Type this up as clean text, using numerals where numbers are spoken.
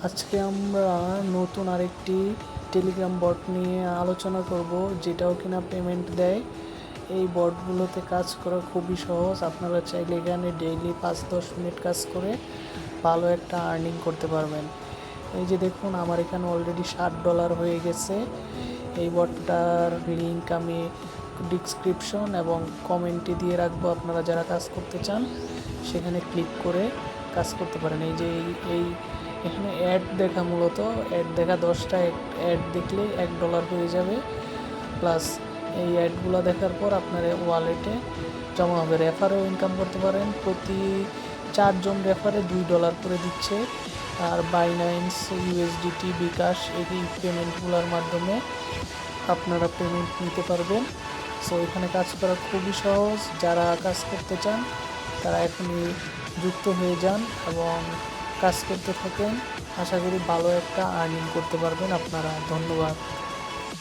আজকে আমরা নতুন আরেকটি টেলিগ্রাম বট নিয়ে আলোচনা করব, যেটাও কিনা পেমেন্ট দেয়। এই বটগুলোতে কাজ করা খুবই সহজ। আপনারা চাইলে এখানে ডেইলি 5-10 মিনিট কাজ করে ভালো একটা আর্নিং করতে পারবেন। এই যে দেখুন, আমার এখানে অলরেডি $60 হয়ে গেছে। এই বটটার লিঙ্ক আমি ডিসক্রিপশন এবং কমেন্টে দিয়ে রাখবো। আপনারা যারা কাজ করতে চান সেখানে ক্লিক করে কাজ করতে পারেন। এই যে এই এখানে অ্যাড দেখা, মূলত অ্যাড দেখা 10টা অ্যাড দেখলে $1 হয়ে যাবে। প্লাস এই অ্যাডগুলো দেখার পর আপনার ওয়ালেটে জমা হবে। রেফারেও ইনকাম করতে পারেন। প্রতি 4 জন রেফারে $2 করে দিচ্ছে। আর বাইন্যান্স, ইউএসডিটি, বিকাশ এই পেমেন্টগুলোর মাধ্যমে আপনারা পেমেন্ট নিতে পারবেন। সো এখানে কাজ করা খুবই সহজ। যারা কাজ করতে চান তারা এখনই যুক্ত হয়ে যান এবং কাজ করতে থাকেন। আশা করি ভালো একটা আর্নিং করতে পারবেন আপনারা। ধন্যবাদ।